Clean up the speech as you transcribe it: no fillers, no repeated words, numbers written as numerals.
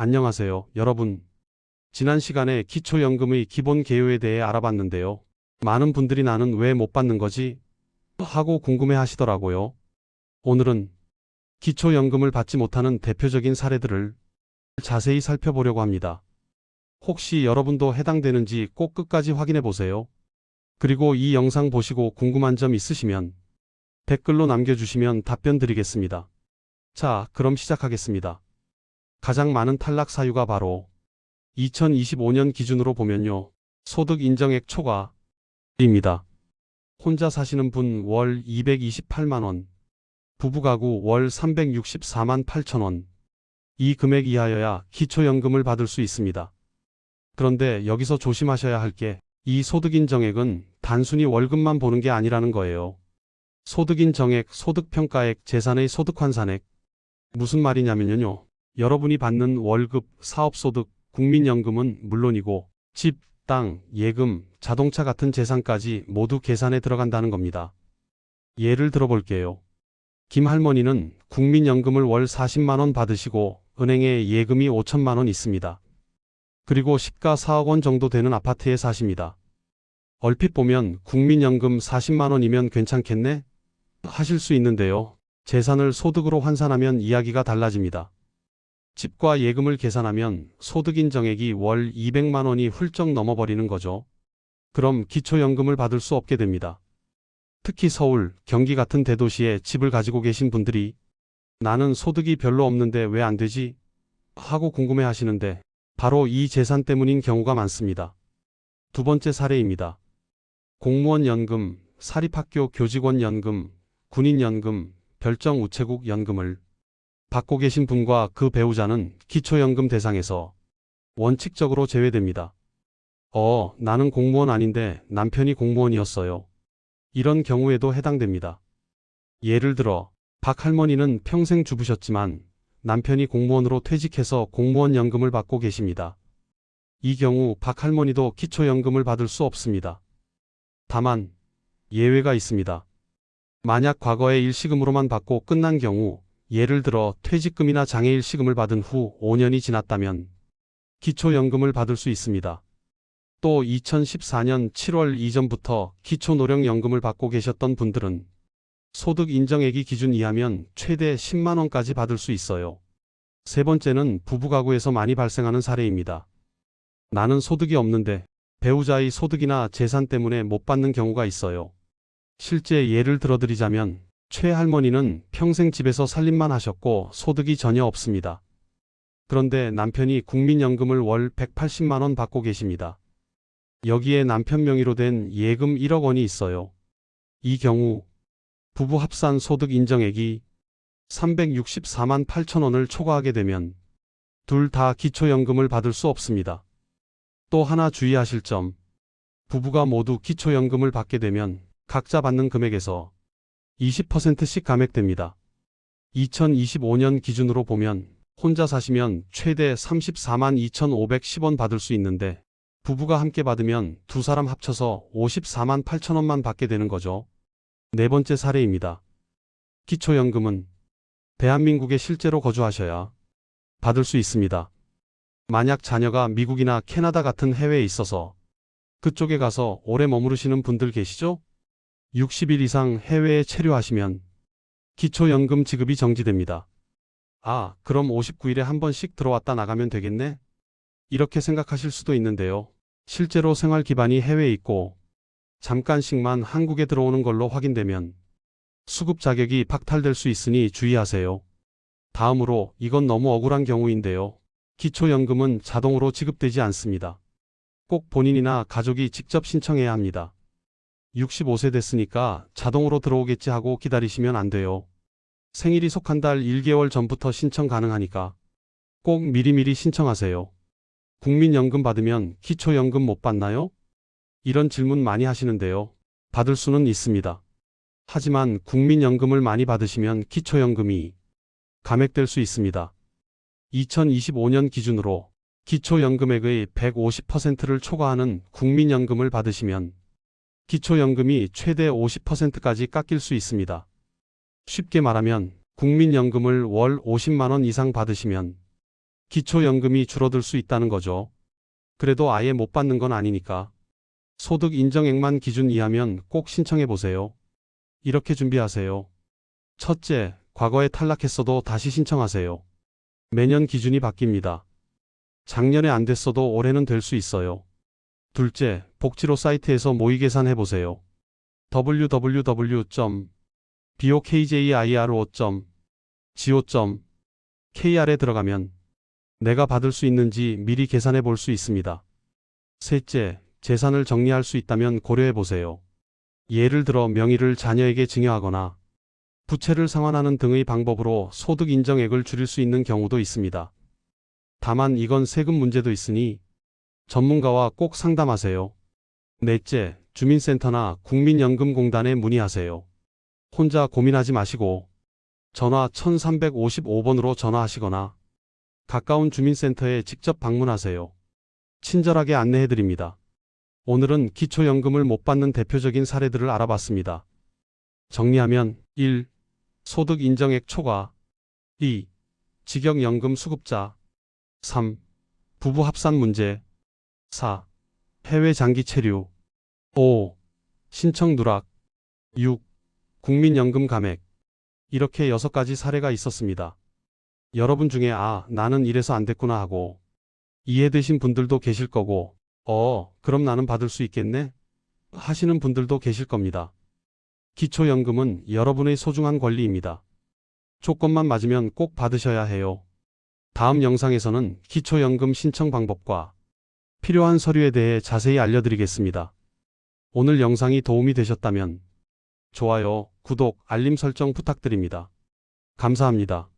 안녕하세요, 여러분. 지난 시간에 기초연금의 기본 개요에 대해 알아봤는데요. 많은 분들이 나는 왜 못 받는 거지? 하고 궁금해 하시더라고요. 오늘은 기초연금을 받지 못하는 대표적인 사례들을 자세히 살펴보려고 합니다. 혹시 여러분도 해당되는지 꼭 끝까지 확인해 보세요. 그리고 이 영상 보시고 궁금한 점 있으시면 댓글로 남겨주시면 답변 드리겠습니다. 자, 그럼 시작하겠습니다. 가장 많은 탈락 사유가 바로 2025년 기준으로 보면요. 소득 인정액 초과입니다. 혼자 사시는 분 월 228만 원, 부부가구 월 364만 8천 원. 이 금액 이하여야 기초연금을 받을 수 있습니다. 그런데 여기서 조심하셔야 할 게 이 소득 인정액은 단순히 월급만 보는 게 아니라는 거예요. 소득 인정액, 소득평가액, 재산의 소득 환산액. 무슨 말이냐면요. 여러분이 받는 월급, 사업소득, 국민연금은 물론이고 집, 땅, 예금, 자동차 같은 재산까지 모두 계산에 들어간다는 겁니다. 예를 들어볼게요. 김 할머니는 국민연금을 월 40만 원 받으시고 은행에 예금이 5천만 원 있습니다. 그리고 시가 4억 원 정도 되는 아파트에 사십니다. 얼핏 보면 국민연금 40만 원이면 괜찮겠네? 하실 수 있는데요. 재산을 소득으로 환산하면 이야기가 달라집니다. 집과 예금을 계산하면 소득 인정액이 월 200만 원이 훌쩍 넘어버리는 거죠. 그럼 기초연금을 받을 수 없게 됩니다. 특히 서울, 경기 같은 대도시에 집을 가지고 계신 분들이 나는 소득이 별로 없는데 왜 안 되지? 하고 궁금해 하시는데 바로 이 재산 때문인 경우가 많습니다. 두 번째 사례입니다. 공무원 연금, 사립학교 교직원 연금, 군인 연금, 별정 우체국 연금을 받고 계신 분과 그 배우자는 기초연금 대상에서 원칙적으로 제외됩니다. 나는 공무원 아닌데 남편이 공무원이었어요. 이런 경우에도 해당됩니다. 예를 들어 박 할머니는 평생 주부셨지만 남편이 공무원으로 퇴직해서 공무원 연금을 받고 계십니다. 이 경우 박 할머니도 기초연금을 받을 수 없습니다. 다만 예외가 있습니다. 만약 과거에 일시금으로만 받고 끝난 경우, 예를 들어 퇴직금이나 장애일시금을 받은 후 5년이 지났다면 기초연금을 받을 수 있습니다. 또 2014년 7월 이전부터 기초노령연금을 받고 계셨던 분들은 소득 인정액이 기준 이하면 최대 10만 원까지 받을 수 있어요. 세 번째는 부부가구에서 많이 발생하는 사례입니다. 나는 소득이 없는데 배우자의 소득이나 재산 때문에 못 받는 경우가 있어요. 실제 예를 들어드리자면 최 할머니는 평생 집에서 살림만 하셨고 소득이 전혀 없습니다. 그런데 남편이 국민연금을 월 180만 원 받고 계십니다. 여기에 남편 명의로 된 예금 1억 원이 있어요. 이 경우 부부 합산 소득 인정액이 364만 8천 원을 초과하게 되면 둘 다 기초연금을 받을 수 없습니다. 또 하나 주의하실 점, 부부가 모두 기초연금을 받게 되면 각자 받는 금액에서 20%씩 감액됩니다. 2025년 기준으로 보면 혼자 사시면 최대 34만 2,510원 받을 수 있는데 부부가 함께 받으면 두 사람 합쳐서 54만 8천 원만 받게 되는 거죠. 네 번째 사례입니다. 기초연금은 대한민국에 실제로 거주하셔야 받을 수 있습니다. 만약 자녀가 미국이나 캐나다 같은 해외에 있어서 그쪽에 가서 오래 머무르시는 분들 계시죠? 60일 이상 해외에 체류하시면 기초연금 지급이 정지됩니다. 그럼 59일에 한 번씩 들어왔다 나가면 되겠네? 이렇게 생각하실 수도 있는데요. 실제로 생활 기반이 해외에 있고 잠깐씩만 한국에 들어오는 걸로 확인되면 수급 자격이 박탈될 수 있으니 주의하세요. 다음으로 이건 너무 억울한 경우인데요. 기초연금은 자동으로 지급되지 않습니다. 꼭 본인이나 가족이 직접 신청해야 합니다. 65세 됐으니까 자동으로 들어오겠지 하고 기다리시면 안 돼요. 생일이 속한 달 1개월 전부터 신청 가능하니까 꼭 미리미리 신청하세요. 국민연금 받으면 기초연금 못 받나요? 이런 질문 많이 하시는데요. 받을 수는 있습니다. 하지만 국민연금을 많이 받으시면 기초연금이 감액될 수 있습니다. 2025년 기준으로 기초연금액의 150%를 초과하는 국민연금을 받으시면 기초연금이 최대 50%까지 깎일 수 있습니다. 쉽게 말하면 국민연금을 월 50만 원 이상 받으시면 기초연금이 줄어들 수 있다는 거죠. 그래도 아예 못 받는 건 아니니까. 소득 인정액만 기준 이하면 꼭 신청해 보세요. 이렇게 준비하세요. 첫째, 과거에 탈락했어도 다시 신청하세요. 매년 기준이 바뀝니다. 작년에 안 됐어도 올해는 될 수 있어요. 둘째, 복지로 사이트에서 모의 계산해 보세요. www.bokjiro.go.kr에 들어가면 내가 받을 수 있는지 미리 계산해 볼 수 있습니다. 셋째, 재산을 정리할 수 있다면 고려해 보세요. 예를 들어 명의를 자녀에게 증여하거나 부채를 상환하는 등의 방법으로 소득 인정액을 줄일 수 있는 경우도 있습니다. 다만 이건 세금 문제도 있으니 전문가와 꼭 상담하세요. 넷째, 주민센터나 국민연금공단에 문의하세요. 혼자 고민하지 마시고 전화 1355번으로 전화하시거나 가까운 주민센터에 직접 방문하세요. 친절하게 안내해드립니다. 오늘은 기초연금을 못 받는 대표적인 사례들을 알아봤습니다. 정리하면 1. 소득 인정액 초과 2. 직역연금 수급자 3. 부부 합산 문제 4. 해외 장기 체류 5. 신청 누락 6. 국민연금 감액 이렇게 6가지 사례가 있었습니다. 여러분 중에 나는 이래서 안 됐구나 하고 이해되신 분들도 계실 거고 그럼 나는 받을 수 있겠네? 하시는 분들도 계실 겁니다. 기초연금은 여러분의 소중한 권리입니다. 조건만 맞으면 꼭 받으셔야 해요. 다음 영상에서는 기초연금 신청 방법과 필요한 서류에 대해 자세히 알려드리겠습니다. 오늘 영상이 도움이 되셨다면 좋아요, 구독, 알림 설정 부탁드립니다. 감사합니다.